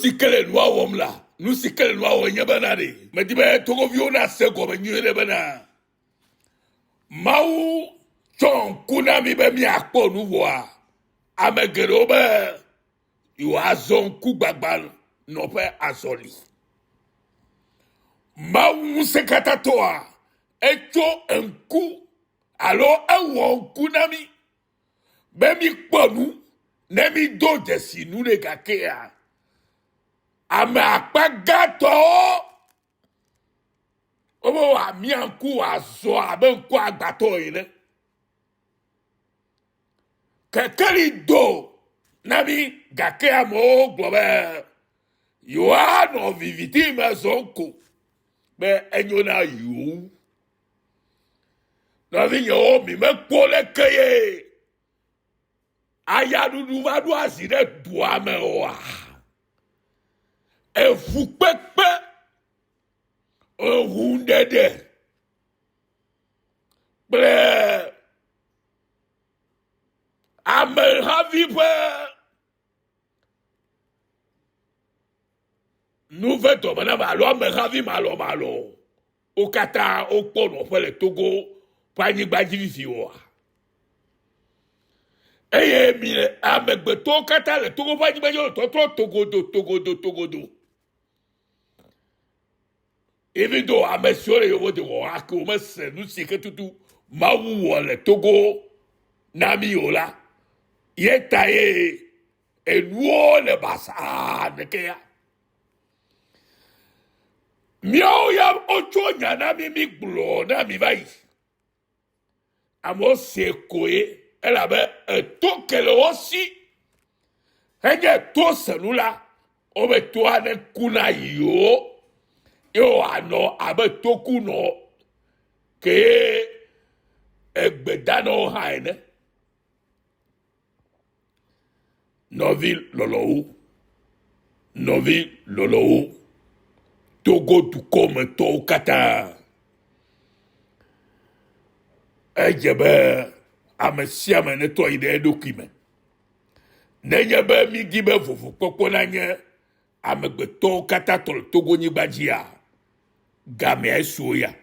sikele noa wom la nu sikele noa wo nya bana de me di be to go viona se go me nyere bana mau chon kuna mi be mi akpo nu wo a amegero be yo azon ku gbagba no pe azoli mau se katatoa echo enku alo ewo kuna mi be mi kponu ne mi do desi nu le kakea ame akpagato omo wa mi anku azo abe nku agbato ile kekeli do na mi gakea mo globe yo ano viviti me zonko be enyo na yo na vi yo mi me kole keye aya dudu va do asire do ame wa efu pepe ohun dede ble ame havi pe nous veto mana malo ame havi malo o kata o pono pele Togo pa ni gbaji vivi wa eye mi ame gbe to kata le Togo pa ni gbaji Togodo even though I'm sure you would walk over no secret to do Mawu wole Togo Namiola yeta enuo le basa nekea miao ya ocho nya na mi glo na mi vai amo se koe ela be to kele osi enye to selula o be to ane kuna yo ano abe toku no ke egbedano haine novi lolo Togo tu comme to kata ejebe amesia me ne to ide dokime nenyebe mi gibe fufu popo nanye amegbeto kata to Togo nyi gbajia game esoya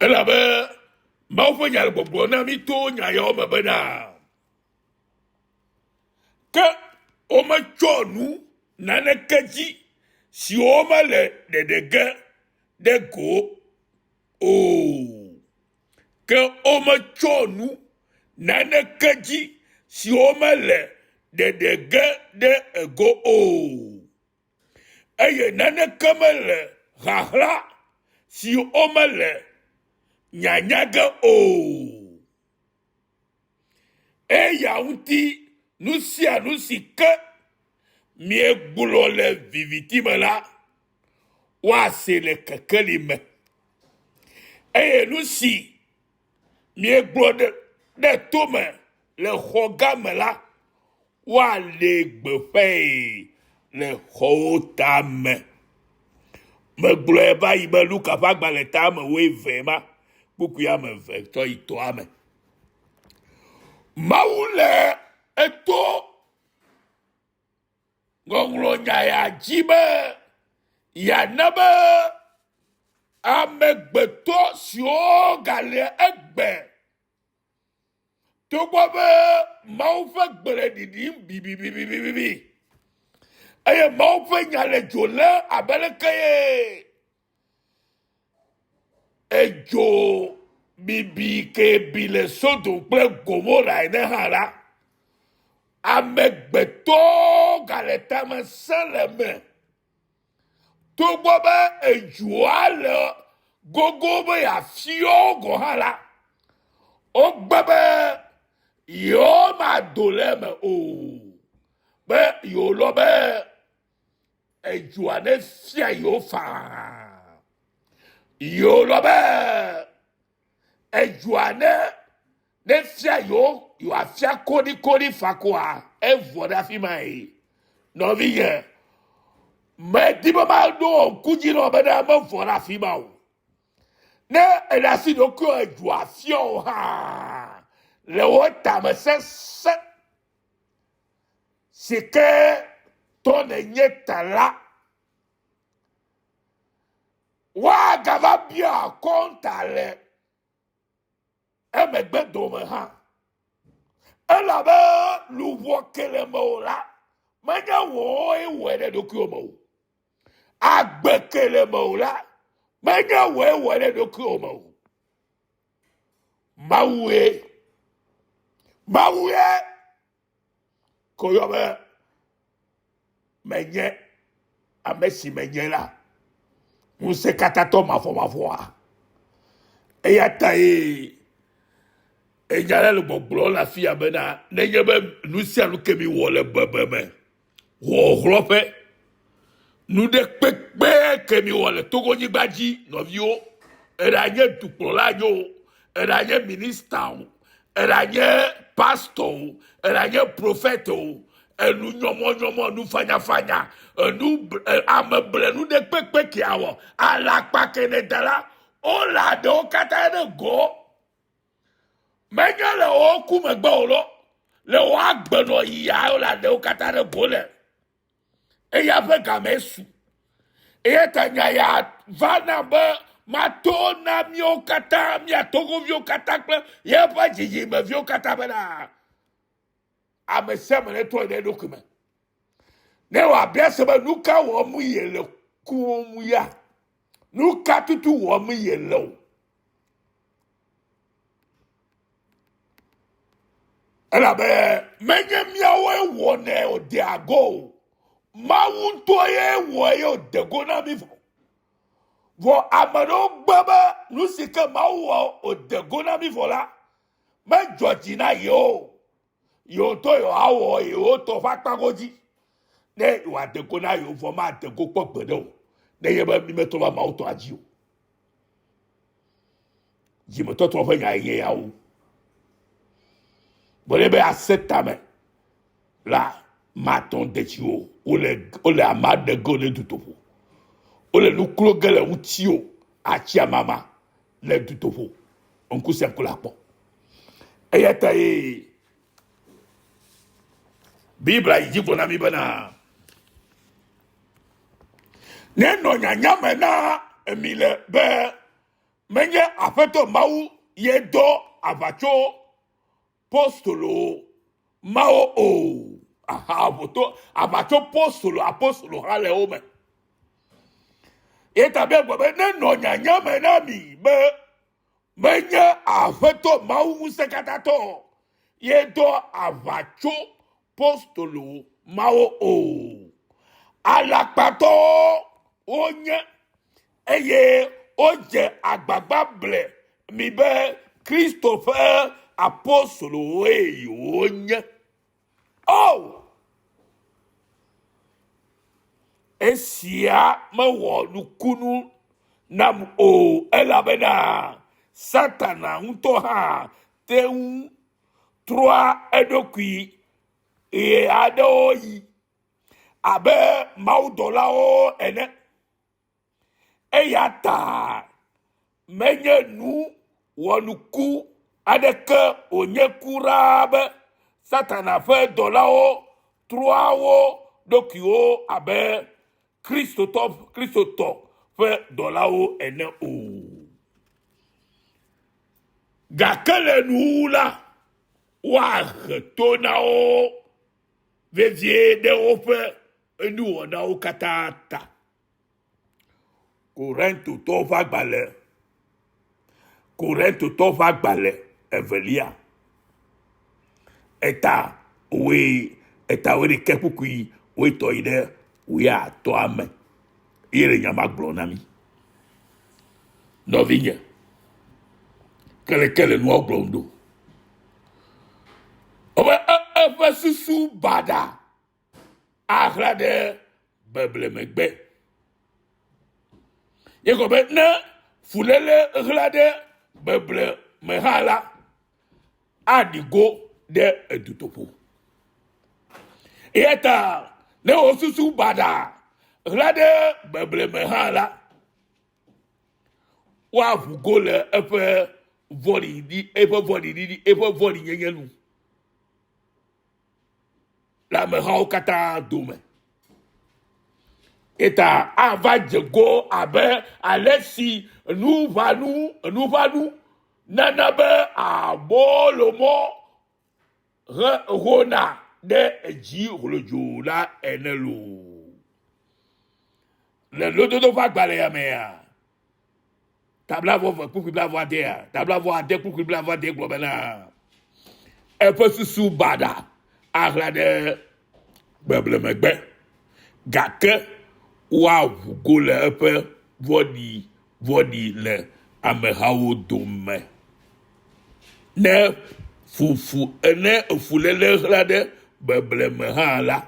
elabe ma ofo nyal gbogbo na mi to nya yo mebena ke o ma chonu na ne keji si o ma le de go o ke o ma chonu na ne keji si o ma le de go o eye na ne kamele rahla si o ma le nyanyaga o eya unti nusi ke mi egbulo le vivitime la wa se le kekeli me eye nusi mi egbulo de tome le hogame la wa le gbefe le hotame me gbulo eba ibe luka fa gbale tame we vema buku ya me ve to ito ame maule eto ngonglo nya ya jibe ya nabe amegbeto sio gale egbe to gbobe mau fe gbere didi bibi aye mau fe nyale jole abelekeye ejo bibi ke bile sodo ple Gomora ene hala amegbeto galeta me seleme to gbobe ejo ale gogo be ya fio go hala o gbebe yo ma doleme o be yo lo be ejo ane fia yo fa yo lo be ejuane ne fia yo afia kodi fakwa evoda fi mai no viye me di ma do kuji no be na ma fora fi ma o ne elasi do ko eju afia o ha le wota me se c'est que ton enye tala wa gava bia kontale emegbe dome ha elabe luwo kele mo la menya wo ewere doku mo agbe kele mo la menya wo ewere doku mo mawe koyobe menye amesi menye la unse katato mafo eyata enyale le gbogbo la fia bena nenye be nusia nu kemi wo le bebeme wo hlope nu de pepe kemi wo le togo nyigbaji novio eranye dukplola yo eranye minister eranye pastor eranye prophète enu nyomo nu fanya enu ameble nu de pepe kiawo ala pakene dala o la do kata ne go menye le o ku megbe o lo le o agbeno ya o la de o kata ne go le eya fe gamesu eya tanya ya vana be matona mi o kata mi atogo vi o kata kle ye pa jiji me vi o kata be na ameseme ne to ne document ne wa bia se be nuka wo mu ye le ku mu ya nuka tutu wo mu ye le o ela be menye miawe wo ne o de ago mawu to ye wo ye o de go na mi vo amano gbaba nusika mawu o de go na mi vola me jojina yo to yo awo yo to fa pagoji ne wa de go na yo vo ma de go pogbedo ne ye ba mi meto ba ma o to aji o ji mo to fa nya ye ya o bolebe asetame la maton de tio ole amade go le dutopo ole nuklo gele utio achia mama le dutopo onku se kula po eyata bibla yivo na mi bana ne no nyanya mena emile be menye afeto mau yedo abacho apostolo mao o voto abacho apostolo hale ome eta be gbe ne no nyanya mena mi be menye afeto mau musekatato yedo abacho apostolo mao o alapato onye eye oje agbagba ble mi be Christopher apostolo onye oh esia mawo lukunu nam o elabena satana unto ha teun trois edokui e adoyi abe maudola o ene eyata menye nu wonuku adeke onye kurabe satana fe dolao truao dokio abe Christotop fe dolao ene o gakele nula wa tonao vevie de ofe enu ona o katata Corrento to va gbale Corrento to va gbale evelia eta we kepukui we to ide we a to ame ire nyama glonami no vigne kele no glondo oba susu bada agrade beble megbe yeko betna fulele glade beble mehala adigo de edutopo eta ne osusu bada glade beble mehala wa fugole efe vori nyengelu la meha kata dome Eta ava djego abe alesi nous va nous nanabe abolomo rona de ji rolojo la enelo le lodo va gbale ya mea tabla vo pour bla vo der tabla vo der pour bla vo der globala e pe susu bada agla de beble megbe gake wa go le pe vodi le amehawo dome ne fufu ene fulele hlade beble me ha la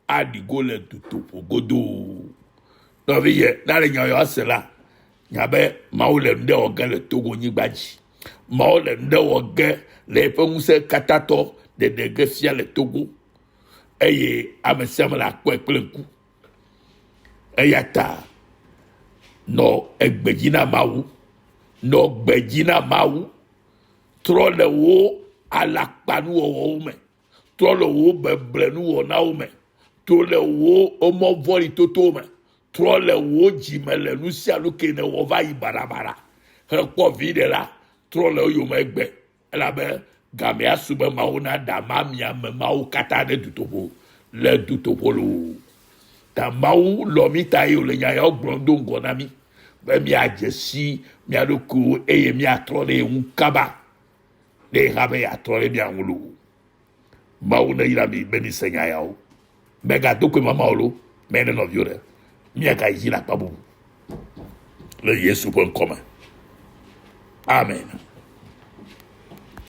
adigo le tutu godo no vie na le nyo asela nyabe maule nde oga le Togo nyigbaji maule nde oga le penguse katato de degesia le Togo eye amesema la kweklenku eyata no egbejina mawu no gbejina mawu trole wo alakpanu wo me trole wo beblenu wo na wo me trole wo omo voli toto me trole wo jimele nusia luke ne wo va ibarabara he ko vide la trole yo me egbe elabe gamia sube mawu na dama mia me mawu kata de dutobo le dutobolo ta mawu lomita yo le nya yo grondo ngonami be mi ajesi mi adoku eye mi atrole unkaba de habe atrole bi anwulu mawu na ira mi beni senya yawo mega doku mama olo menen of you mi aka yila pabu le yesu pon koma amen.